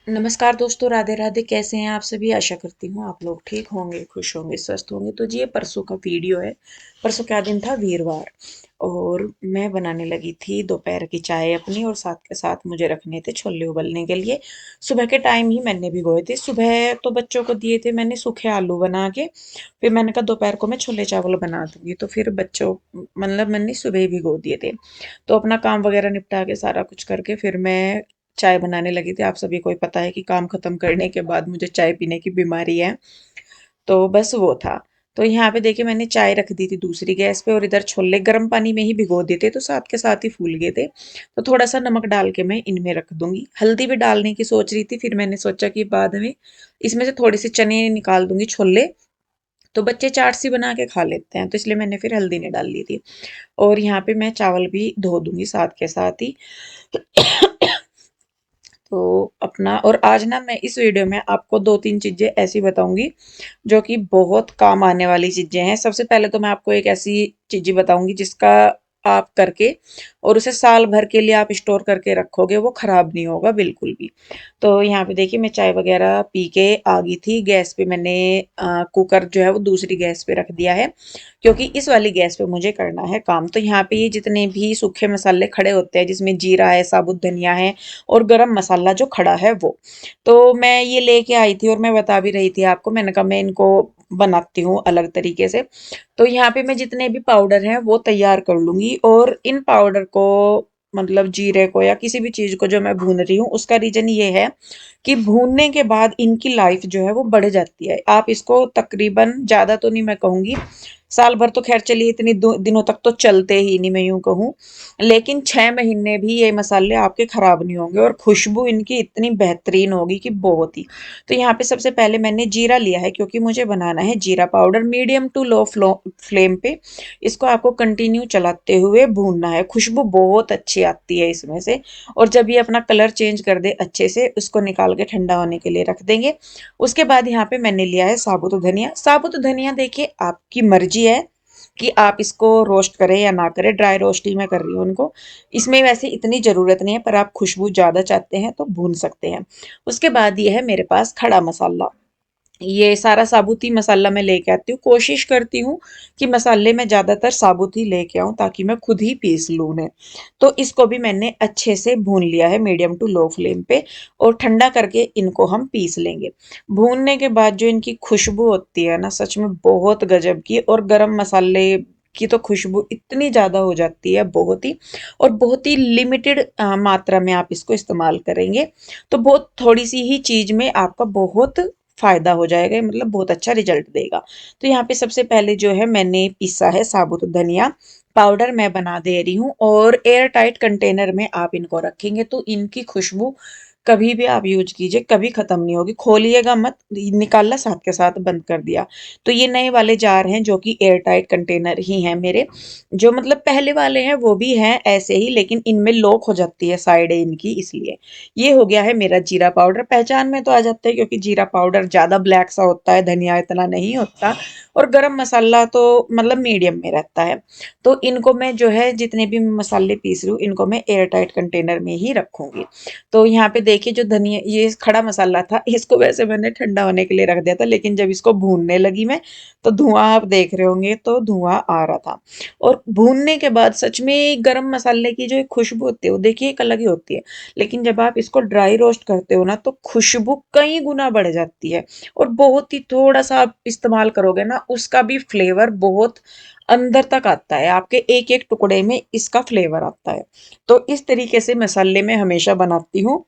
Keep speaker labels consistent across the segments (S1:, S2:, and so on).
S1: नमस्कार दोस्तों, राधे राधे। कैसे हैं आप सभी? आशा करती हूँ आप लोग ठीक होंगे, खुश होंगे, स्वस्थ होंगे। तो जी, ये परसों का वीडियो है। परसों क्या दिन था? वीरवार। और मैं बनाने लगी थी दोपहर की चाय अपनी, और साथ के साथ मुझे रखने थे छोले उबलने के लिए। सुबह के टाइम ही मैंने भिगोए थे। सुबह तो बच्चों को दिए थे मैंने सूखे आलू बना के। फिर मैंने कहा दोपहर को मैं छोले चावल बना दूंगी, तो फिर बच्चों मतलब मैंने सुबह ही भिगो दिए थे। तो अपना काम वगैरह निपटा के सारा कुछ करके फिर मैं चाय बनाने लगी थी। आप सभी को ही पता है कि काम खत्म करने के बाद मुझे चाय पीने की बीमारी है। तो बस वो था। तो यहाँ पे देखिए मैंने चाय रख दी थी दूसरी गैस पे, और इधर छोले गर्म पानी में ही भिगो दिए थे, तो साथ के साथ ही फूल गए थे। तो थोड़ा सा नमक डाल के मैं इनमें रख दूंगी। हल्दी भी डालने की सोच रही थी, फिर मैंने सोचा कि बाद में इसमें से थोड़ी सी चने निकाल दूंगी, छोले। तो बच्चे चाट सी बना के खा लेते हैं, तो इसलिए मैंने फिर हल्दी नहीं डाल ली थी। और यहाँ पे मैं चावल भी धो दूंगी साथ के साथ ही। तो अपना, और आज ना मैं इस वीडियो में आपको दो तीन चीजें ऐसी बताऊंगी जो कि बहुत काम आने वाली चीजें हैं। सबसे पहले तो मैं आपको एक ऐसी चीज बताऊंगी जिसका आप करके और उसे साल भर के लिए आप स्टोर करके रखोगे, वो खराब नहीं होगा बिल्कुल भी। तो यहाँ पे देखिए मैं चाय वगैरह पी के आ गई थी। गैस पे मैंने कुकर जो है वो दूसरी गैस पे रख दिया है, क्योंकि इस वाली गैस पे मुझे करना है काम। तो यहाँ पे ये जितने भी सूखे मसाले खड़े होते हैं, जिसमें जीरा है, साबुत धनिया है और गरम मसाला जो खड़ा है वो, तो मैं ये लेके आई थी और मैं बता भी रही थी आपको। मैंने कहा मैं इनको बनाती हूँ अलग तरीके से। तो यहाँ पे मैं जितने भी पाउडर हैं वो तैयार कर लूंगी, और इन पाउडर को मतलब जीरे को या किसी भी चीज को जो मैं भून रही हूँ, उसका रीजन ये है कि भूनने के बाद इनकी लाइफ जो है वो बढ़ जाती है। आप इसको तकरीबन, ज्यादा तो नहीं मैं कहूंगी, साल भर तो खैर चलिए, इतनी दिनों तक तो चलते ही नहीं, मैं यूं कहूँ, लेकिन 6 महीने भी ये मसाले आपके खराब नहीं होंगे, और खुशबू इनकी इतनी बेहतरीन होगी कि बहुत ही। तो यहाँ पे सबसे पहले मैंने जीरा लिया है, क्योंकि मुझे बनाना है जीरा powder. Medium to low flame पे इसको आपको कंटिन्यू चलाते हुए भूनना है। खुशबू बहुत अच्छी आती है इसमें से। और जब ये अपना कलर चेंज कर दे अच्छे से, उसको निकाल के ठंडा होने के लिए रख देंगे। उसके बाद यहाँ पे मैंने लिया है साबुत धनिया। साबुत धनिया देखिए आपकी मर्जी है कि आप इसको रोस्ट करें या ना करें। ड्राई रोस्ट ही मैं कर रही हूँ उनको। इसमें वैसे इतनी ज़रूरत नहीं है, पर आप खुशबू ज़्यादा चाहते हैं तो भून सकते हैं। उसके बाद ये है मेरे पास खड़ा मसाला। ये सारा साबुत ही मसाला मैं लेके आती हूँ। कोशिश करती हूँ कि मसाले मैं ज़्यादातर साबुत ही लेके आऊँ, ताकि मैं खुद ही पीस लूँ उन्हें। तो इसको भी मैंने अच्छे से भून लिया है मीडियम टू लो फ्लेम पे, और ठंडा करके इनको हम पीस लेंगे। भूनने के बाद जो इनकी खुशबू होती है ना, सच में बहुत गजब की। और गरम मसाले की तो खुशबू इतनी ज़्यादा हो जाती है, बहुत ही। और बहुत ही लिमिटेड मात्रा में आप इसको इस्तेमाल करेंगे, तो बहुत थोड़ी सी ही चीज़ में आपका बहुत फायदा हो जाएगा, मतलब बहुत अच्छा रिजल्ट देगा। तो यहाँ पे सबसे पहले जो है मैंने पीसा है साबुत धनिया पाउडर, मैं बना दे रही हूँ। और एयर टाइट कंटेनर में आप इनको रखेंगे तो इनकी खुशबू कभी भी आप यूज कीजिए, कभी खत्म नहीं होगी। खोलिएगा मत, निकालना साथ के साथ बंद कर दिया। तो ये नए वाले जार हैं जो कि एयर टाइट कंटेनर ही हैं मेरे। जो मतलब पहले वाले हैं वो भी हैं ऐसे ही, लेकिन इनमें लॉक हो जाती है साइड इनकी, इसलिए। ये हो गया है मेरा जीरा पाउडर। पहचान में तो आ जाता है, क्योंकि जीरा पाउडर ज्यादा ब्लैक सा होता है, धनिया इतना नहीं होता। और गरम मसाला तो मतलब मीडियम में रहता है। तो इनको मैं जो है जितने भी मसाले पीस रही हूँ, इनको मैं एयर टाइट कंटेनर में ही रखूंगी। तो यहाँ पे देखिए जो धनिया, ये खड़ा मसाला था, इसको वैसे मैंने ठंडा होने के लिए रख दिया था, लेकिन जब इसको भूनने लगी मैं, तो धुआं आप देख रहे होंगे, तो धुआं आ रहा था। और भूनने के बाद सच में गरम मसाले की जो एक खुशबू होती है वो देखिए एक अलग ही होती है। लेकिन जब आप इसको ड्राई रोस्ट करते हो ना, तो खुशबू कई गुना बढ़ जाती है। और बहुत ही थोड़ा सा आप इस्तेमाल करोगे ना, उसका भी फ्लेवर बहुत अंदर तक आता है। आपके एक एक टुकड़े में इसका फ्लेवर आता है। तो इस तरीके से मसाले में हमेशा बनाती हूँ।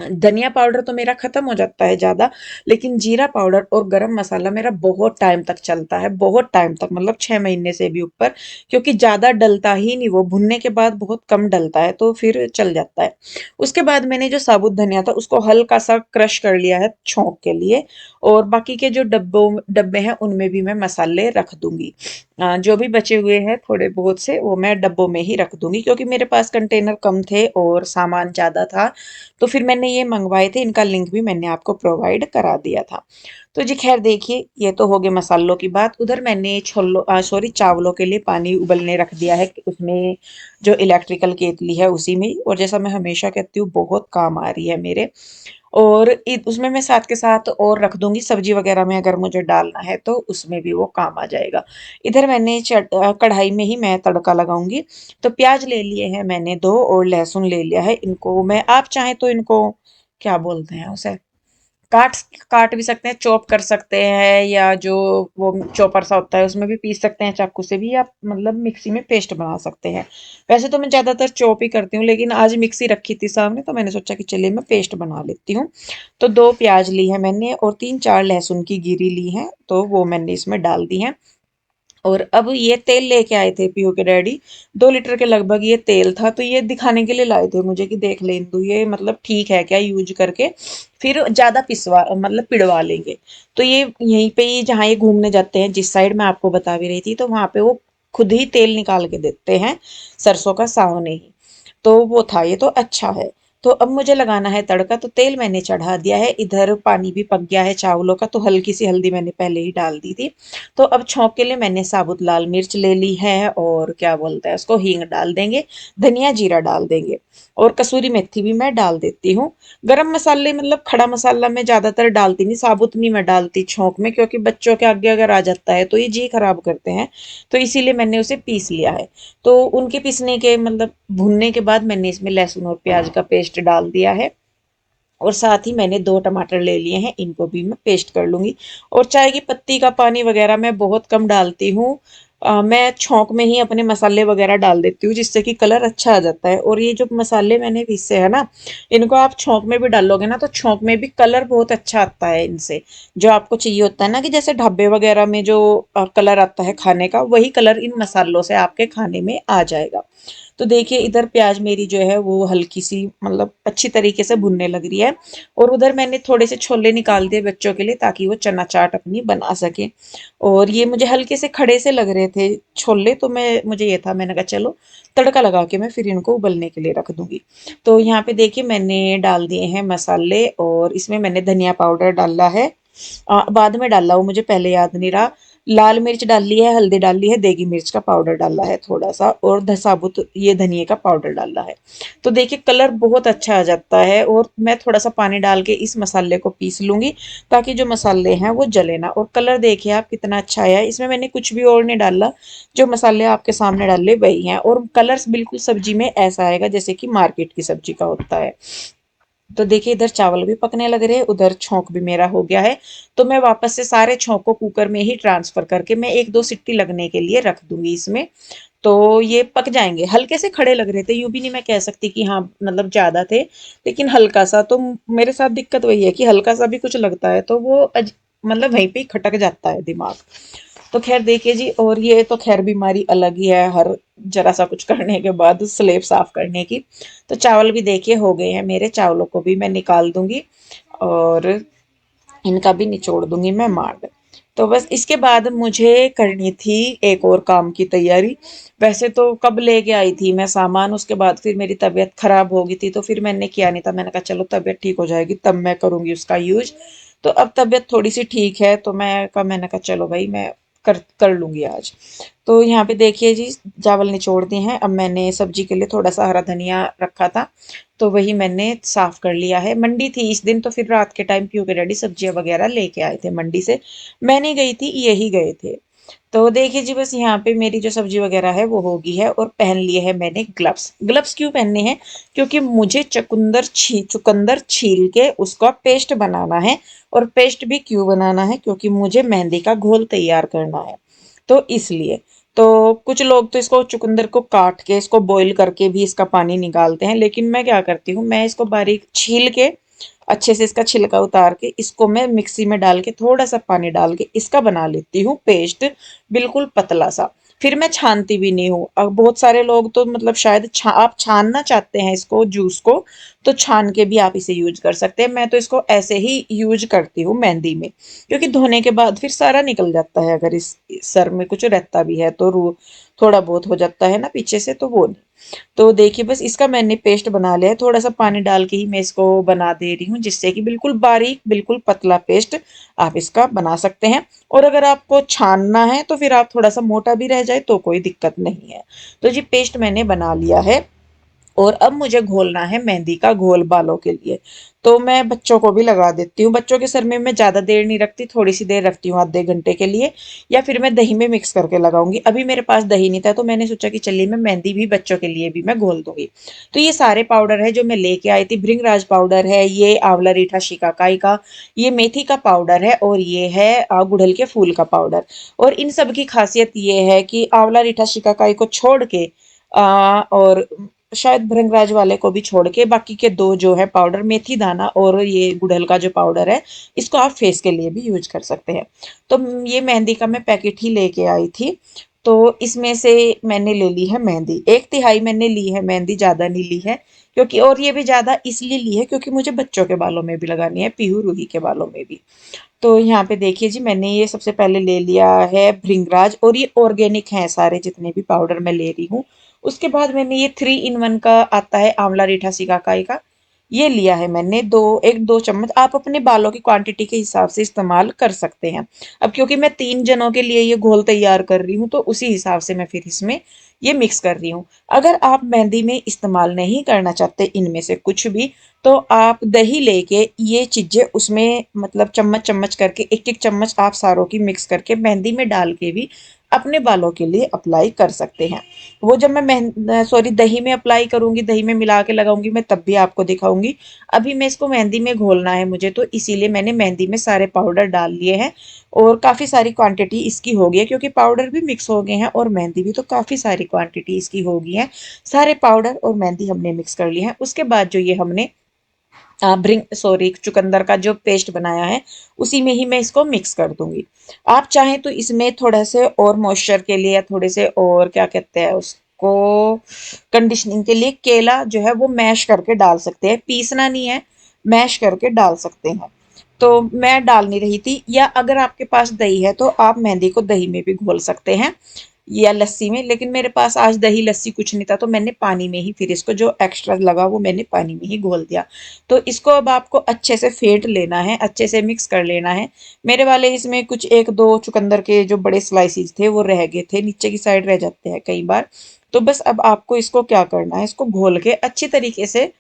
S1: धनिया पाउडर तो मेरा खत्म हो जाता है ज्यादा, लेकिन जीरा पाउडर और गरम मसाला मेरा बहुत टाइम तक चलता है, बहुत टाइम तक, मतलब 6 महीने से भी ऊपर। क्योंकि ज्यादा डलता ही नहीं, वो भुनने के बाद बहुत कम डलता है, तो फिर चल जाता है। उसके बाद मैंने जो साबुत धनिया था उसको हल्का सा क्रश कर लिया है छोंक के लिए। और बाकी के जो डब्बे हैं उनमें भी मैं मसाले रख दूंगी। जो भी बचे हुए हैं थोड़े बहुत से, वो मैं डब्बों में ही रख दूंगी, क्योंकि मेरे पास कंटेनर कम थे और सामान ज्यादा था। तो फिर मैंने ये मंगवाए थे, इनका लिंक भी मैंने आपको प्रोवाइड करा दिया था। तो जी खैर देखिए, ये तो हो गए मसालों की बात। उधर मैंने छोलों सॉरी चावलों के लिए पानी उबलने रख दिया है, उसमें जो इलेक्ट्रिकल केतली है उसी में। और जैसा मैं हमेशा कहती हूँ, बहुत काम आ रही है मेरे। और उसमें मैं साथ के साथ और रख दूंगी सब्जी वगैरह में, अगर मुझे डालना है तो उसमें भी वो काम आ जाएगा। इधर मैंने कढ़ाई में ही मैं तड़का लगाऊंगी। तो प्याज ले लिए हैं मैंने दो, और लहसुन ले लिया है। इनको मैं, आप चाहें तो इनको क्या बोलते हैं उसे, काट काट भी सकते हैं, चॉप कर सकते हैं, या जो वो चॉपर सा होता है उसमें भी पीस सकते हैं, चाकू से भी, या मतलब मिक्सी में पेस्ट बना सकते हैं। वैसे तो मैं ज्यादातर चॉप ही करती हूँ, लेकिन आज मिक्सी रखी थी सामने तो मैंने सोचा कि चलिए मैं पेस्ट बना लेती हूँ। तो दो प्याज ली है मैंने और तीन चार लहसुन की गिरी ली है, तो वो मैंने इसमें डाल दी है। और अब ये तेल लेके आए थे पीयू के डैडी, 2 लीटर के लगभग ये तेल था। तो ये दिखाने के लिए लाए थे मुझे कि देख ले इंदु, ये मतलब ठीक है क्या यूज करके, फिर ज्यादा पिसवा मतलब पिड़वा लेंगे। तो ये यहीं पे ही जहाँ ये घूमने जाते हैं, जिस साइड मैं आपको बता भी रही थी, तो वहां पे वो खुद ही तेल निकाल के देते हैं, सरसों का सावने ही। तो वो था, ये तो अच्छा है। तो अब मुझे लगाना है तड़का, तो तेल मैंने चढ़ा दिया है, इधर पानी भी पक गया है चावलों का, तो हल्की सी हल्दी मैंने पहले ही डाल दी थी। तो अब छौंक के लिए मैंने साबुत लाल मिर्च ले ली है, और क्या बोलते हैं उसको, हींग डाल देंगे, धनिया जीरा डाल देंगे, और कसूरी मेथी भी मैं डाल देती हूँ। गरम मसाले मतलब खड़ा मसाला मैं ज्यादातर डालती नहीं, साबुत नहीं मैं डालती छौंक में, क्योंकि बच्चों के आगे अगर आ जाता है तो ये जी खराब करते हैं। तो इसीलिए मैंने उसे पीस लिया है। तो उनके पीसने के मतलब भूनने के बाद मैंने इसमें लहसुन और प्याज का पेस्ट डाल दिया है, और साथ ही मैंने दो टमाटर ले लिए हैं, इनको भी मैं पेस्ट कर लूंगी। और चाय की पत्ती का पानी वगैरह मैं बहुत कम डालती हूँ। मैं छौंक में ही अपने मसाले वगैरह डाल देती हूँ, जिससे कि कलर अच्छा आ जाता है। और ये जो मसाले मैंने पीसे है ना, इनको आप छौंक में भी डालोगे ना, तो छौंक में भी कलर बहुत अच्छा आता है इनसे। जो आपको चाहिए होता है ना, कि जैसे ढाबे वगैरह में जो कलर आता है खाने का, वही कलर इन मसालों से आपके खाने में आ जाएगा। तो देखिए इधर प्याज मेरी जो है वो हल्की सी मतलब अच्छी तरीके से भुनने लग रही है। और उधर मैंने थोड़े से छोले निकाल दिए बच्चों के लिए, ताकि वो चना चाट अपनी बना सके। और ये मुझे हल्के से खड़े से लग रहे थे छोले, तो मैं मुझे ये था, मैंने कहा चलो तड़का लगा के मैं फिर इनको उबलने के लिए रख दूंगी। तो यहाँ पे देखिए मैंने डाल दिए हैं मसाले, और इसमें मैंने धनिया पाउडर डाला है, बाद में डाला वो मुझे पहले याद नहीं रहा। लाल मिर्च डाली है, हल्दी डाली है, देगी मिर्च का पाउडर डाला है थोड़ा सा, और साबुत ये धनिए का पाउडर डाला है। तो देखिए कलर बहुत अच्छा आ जाता है। और मैं थोड़ा सा पानी डाल के इस मसाले को पीस लूंगी, ताकि जो मसाले हैं वो जले ना। और कलर देखिए आप कितना अच्छा आया है, इसमें मैंने कुछ भी और नहीं डाला, जो मसाले आपके सामने डाले वही हैं। और कलर बिल्कुल सब्जी में ऐसा आएगा जैसे कि मार्केट की सब्जी का होता है। तो देखिए इधर चावल भी पकने लग रहे हैं, उधर छौंक भी मेरा हो गया है। तो मैं वापस से सारे छौंक को कुकर में ही ट्रांसफर करके मैं एक दो सिट्टी लगने के लिए रख दूंगी इसमें। तो ये पक जाएंगे, हल्के से खड़े लग रहे थे, यूं भी नहीं मैं कह सकती कि हाँ मतलब ज्यादा थे, लेकिन हल्का सा। तो मेरे साथ दिक्कत वही है कि हल्का सा भी कुछ लगता है तो वो मतलब वहीं पे ही खटक जाता है दिमाग। तो खैर देखिए जी, और ये तो खैर बीमारी अलग ही है, हर जरा सा कुछ करने के बाद स्लेब साफ करने की। तो चावल भी देखिए हो गए हैं मेरे, चावलों को भी मैं निकाल दूंगी, और इनका भी निचोड़ दूंगी मैं मांड। तो बस इसके बाद मुझे करनी थी एक और काम की तैयारी। वैसे तो कब लेके आई थी मैं सामान, उसके बाद फिर मेरी तबीयत खराब हो गई थी, तो फिर मैंने किया नहीं था। मैंने कहा चलो तबीयत ठीक हो जाएगी तब मैं करूंगी उसका यूज। तो अब तबीयत थोड़ी सी ठीक है, तो मैंने कहा चलो भाई मैं कर कर लूंगी आज। तो यहाँ पे देखिए जी, चावल निचोड़ दिए हैं। अब मैंने सब्जी के लिए थोड़ा सा हरा धनिया रखा था, तो वही मैंने साफ कर लिया है। मंडी थी इस दिन, तो फिर रात के टाइम पीयू के डैडी सब्जियां वगैरह लेके आए थे मंडी से। मैं नहीं गई थी, यही गए थे। तो देखिए जी, बस यहाँ पे मेरी जो सब्जी वगैरह है वो होगी है। और पहन लिए हैं मैंने ग्लव्स। ग्लव्स क्यों पहनने हैं, क्योंकि मुझे चुकंदर छील के उसका पेस्ट बनाना है। और पेस्ट भी क्यों बनाना है, क्योंकि मुझे मेहंदी का घोल तैयार करना है, तो इसलिए। तो कुछ लोग तो इसको चुकंदर को काट के इसको बॉईल करके भी इसका पानी निकालते हैं, लेकिन मैं क्या करती हूँ, मैं इसको बारीक छील के अच्छे से इसका छिलका उतार के इसको मैं मिक्सी में डाल के थोड़ा सा पानी डाल के इसका बना लेती हूँ पेस्ट, बिल्कुल पतला सा। फिर मैं छानती भी नहीं हूँ। अब बहुत सारे लोग तो मतलब शायद आप छानना चाहते हैं इसको जूस को, तो छान के भी आप इसे यूज कर सकते हैं। मैं तो इसको ऐसे ही यूज करती हूँ मेहंदी में, क्योंकि धोने के बाद फिर सारा निकल जाता है। अगर इस सर में कुछ रहता भी है तो रू थोड़ा बहुत हो जाता है ना पीछे से, तो वो नहीं। तो देखिए बस इसका मैंने पेस्ट बना लिया है, थोड़ा सा पानी डाल के ही मैं इसको बना दे रही हूँ, जिससे कि बिल्कुल बारीक बिल्कुल पतला पेस्ट आप इसका बना सकते हैं। और अगर आपको छानना है तो फिर आप थोड़ा सा मोटा भी रह जाए तो कोई दिक्कत नहीं है। तो जी पेस्ट मैंने बना लिया है। और अब मुझे घोलना है मेहंदी का घोल बालों के लिए। तो मैं बच्चों को भी लगा देती हूँ। बच्चों के सर में मैं ज़्यादा देर नहीं रखती, थोड़ी सी देर रखती हूँ, आधे घंटे के लिए, या फिर मैं दही में मिक्स करके लगाऊंगी। अभी मेरे पास दही नहीं था तो मैंने सोचा कि चलिए मैं मेहंदी भी बच्चों के लिए भी मैं घोल दूंगी। तो ये सारे पाउडर है जो मैं लेके आई थी। भृंगराज पाउडर है, ये आंवला रीठा शिकाकाई का, ये मेथी का पाउडर है, और ये है गुड़हल के फूल का पाउडर। और इन सब की खासियत ये है कि आंवला रीठा शिकाकाई को छोड़ के और शायद भृंगराज वाले को भी छोड़ के बाकी के दो जो है पाउडर, मेथी दाना और ये गुड़हल का जो पाउडर है, इसको आप फेस के लिए भी यूज कर सकते हैं। तो ये मेहंदी का मैं पैकेट ही लेके आई थी। तो इसमें से मैंने ले ली है मेहंदी, 1/3 मैंने ली है मेहंदी, ज्यादा नहीं ली है। क्योंकि और ये भी ज्यादा इसलिए ली है क्योंकि मुझे बच्चों के बालों में भी लगानी है, पीहू रूही के बालों में भी। तो यहाँ पे देखिए जी, मैंने ये सबसे पहले ले लिया है भृंगराज, और ये ऑर्गेनिक है सारे जितने भी पाउडर मैं ले रही हूँ। उसके बाद मैंने ये 3 in 1 का आता है आंवला रीठा सिकाकाई का, ये लिया है मैंने, 2 चम्मच। आप अपने बालों की क्वांटिटी के हिसाब से इस्तेमाल कर सकते हैं। अब क्योंकि मैं 3 जनों के लिए ये घोल तैयार कर रही हूँ तो उसी हिसाब से मैं फिर इसमें ये मिक्स कर रही हूँ। अगर आप मेहंदी में इस्तेमाल नहीं करना चाहते इनमें से कुछ भी, तो आप दही लेके ये चीजें उसमें मतलब चम्मच चम्मच करके, एक एक चम्मच आप सारों की मिक्स करके मेहंदी में डाल के भी अपने बालों के लिए अप्लाई कर सकते हैं। वो जब मैं सॉरी दही में अप्लाई करूंगी, दही में मिला के लगाऊंगी मैं, तब भी आपको दिखाऊंगी। अभी मैं इसको मेहंदी में घोलना है मुझे, तो इसीलिए मैंने मेहंदी में सारे पाउडर डाल लिए हैं। और काफ़ी सारी क्वांटिटी इसकी हो गई है क्योंकि पाउडर भी मिक्स हो गए हैं और मेहंदी भी, तो काफ़ी सारी क्वांटिटी इसकी हो गई है। सारे पाउडर और मेहंदी हमने मिक्स कर लिए हैं। उसके बाद जो ये हमने चुकंदर का जो पेस्ट बनाया है, उसी में ही मैं इसको मिक्स कर दूंगी। आप चाहें तो इसमें थोड़ा से और मॉइस्चर के लिए, या थोड़े से और क्या कहते हैं उसको, कंडीशनिंग के लिए केला जो है वो मैश करके डाल सकते हैं, पीसना नहीं है, मैश करके डाल सकते हैं। तो मैं डाल नहीं रही थी। या अगर आपके पास दही है तो आप मेहंदी को दही में भी घोल सकते हैं या लस्सी में, लेकिन मेरे पास आज दही लस्सी कुछ नहीं था तो मैंने पानी में ही फिर इसको जो एक्स्ट्रा लगा वो मैंने पानी में ही घोल दिया। तो इसको अब आपको अच्छे से फेंट लेना है, अच्छे से मिक्स कर लेना है। मेरे वाले इसमें कुछ 1-2 चुकंदर के जो बड़े स्लाइसिस थे वो रह गए थे, नीचे की साइड रह जाते हैं कई बार। तो बस अब आपको इसको क्या करना है, इसको घोल के अच्छी तरीके से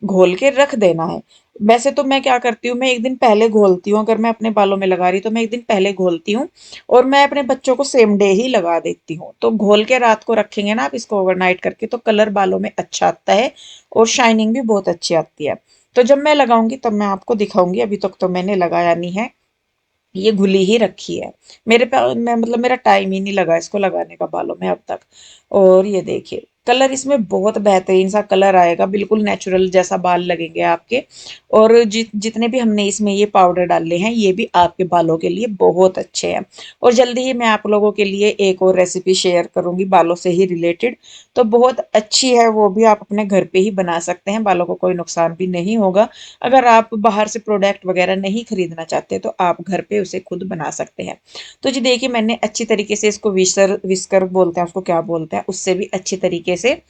S1: घोल के रख देना है। वैसे तो मैं क्या करती हूँ, मैं एक दिन पहले घोलती हूँ, अगर मैं अपने बालों में लगा रही तो मैं एक दिन पहले घोलती हूँ, और मैं अपने बच्चों को सेम डे ही लगा देती हूँ। तो घोल के रात को रखेंगे ना आप इसको ओवरनाइट करके, तो कलर बालों में अच्छा आता है और शाइनिंग भी बहुत अच्छी आती है। तो जब मैं लगाऊंगी तब मैं आपको दिखाऊंगी, अभी तक तो मैंने लगाया नहीं है, ये घुली ही रखी है। मेरे पे मैं मतलब मेरा टाइम ही नहीं लगा इसको लगाने का बालों में अब तक। और ये देखिए कलर इसमें बहुत बेहतरीन सा कलर आएगा, बिल्कुल नेचुरल जैसा बाल लगेंगे आपके। और जितने भी हमने इसमें ये पाउडर डाले हैं ये भी आपके बालों के लिए बहुत अच्छे हैं। और जल्दी ही मैं आप लोगों के लिए एक और रेसिपी शेयर करूंगी बालों से ही रिलेटेड, तो बहुत अच्छी है, वो भी आप अपने घर पे ही बना सकते हैं, बालों को कोई नुकसान भी नहीं होगा। अगर आप बाहर से प्रोडक्ट वगैरह नहीं खरीदना चाहते तो आप घर पे उसे खुद बना सकते हैं। तो जी देखिए मैंने अच्छी तरीके से इसको विस्कर विस्कर बोलते हैं उसको, क्या बोलते हैं, उससे भी अच्छी तरीके से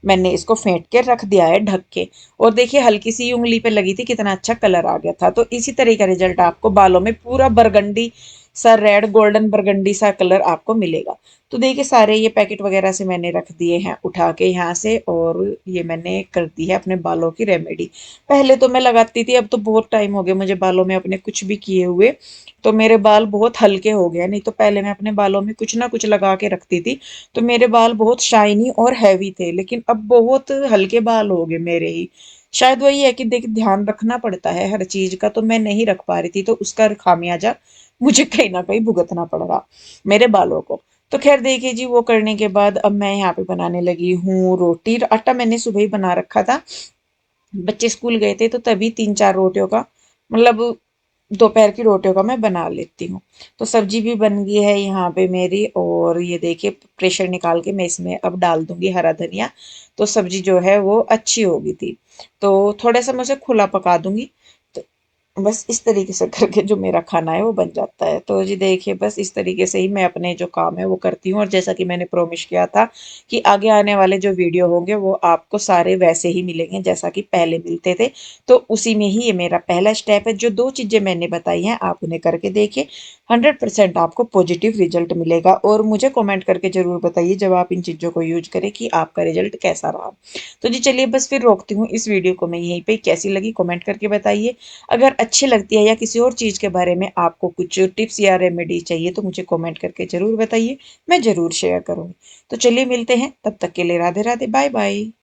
S1: मैंने इसको फेंट के रख दिया है ढक के। और देखिए हल्की सी उंगली पे लगी थी, कितना अच्छा कलर आ गया था। तो इसी तरह का रिजल्ट आपको बालों में पूरा बरगंडी सा, रेड गोल्डन बरगंडी सा कलर आपको मिलेगा। तो देखिए सारे ये पैकेट वगैरह से मैंने रख दिए हैं उठा के यहाँ से, और ये मैंने कर दी है अपने बालों की रेमेडी। पहले तो मैं लगाती थी, अब तो बहुत टाइम हो गया मुझे बालों में अपने कुछ भी किए हुए, तो मेरे बाल बहुत हल्के हो गए। नहीं तो पहले मैं अपने बालों में कुछ ना कुछ लगा के रखती थी, तो मेरे बाल बहुत शाइनी और हैवी थे, लेकिन अब बहुत हल्के बाल हो गए मेरे ही। शायद वही है कि देख ध्यान रखना पड़ता है हर चीज का, तो मैं नहीं रख पा रही थी, तो उसका खामियाजा मुझे कहीं ना कहीं भुगतना पड़ रहा मेरे बालों को। तो खैर देखिए जी, वो करने के बाद अब मैं यहाँ पे बनाने लगी हूँ रोटी। आटा मैंने सुबह ही बना रखा था, बच्चे स्कूल गए थे तो तभी 3-4 रोटियों का मतलब दोपहर की रोटियों का मैं बना लेती हूँ। तो सब्जी भी बन गई है यहाँ पे मेरी, और ये देखिए प्रेशर निकाल के मैं इसमें अब डाल दूंगी हरा धनिया। तो सब्जी जो है वो अच्छी हो गई थी, तो थोड़ा सा मैं उसे खुला पका दूंगी। तो बस इस तरीके से करके जो मेरा खाना है वो बन जाता है। तो जी देखिए बस इस तरीके से ही मैं अपने जो काम है वो करती हूँ। और जैसा कि मैंने प्रोमिस किया था कि आगे आने वाले जो वीडियो होंगे वो आपको सारे वैसे ही मिलेंगे जैसा कि पहले मिलते थे। तो उसी में ही ये मेरा पहला स्टेप है। जो 2 चीज़ें मैंने बताई हैं आप उन्हें करके देखिए, 100% आपको पॉजिटिव रिजल्ट मिलेगा। और मुझे कमेंट करके ज़रूर बताइए जब आप इन चीज़ों को यूज करें कि आपका रिजल्ट कैसा रहा। तो जी चलिए बस फिर रोकती हूँ इस वीडियो को मैं यहीं पे। कैसी लगी कमेंट करके बताइए। अगर अच्छी लगती है या किसी और चीज़ के बारे में आपको कुछ टिप्स या रेमेडी चाहिए तो मुझे कमेंट करके ज़रूर बताइए, मैं ज़रूर शेयर करूँगी। तो चलिए मिलते हैं, तब तक के लिए राधे राधे, बाय बाय।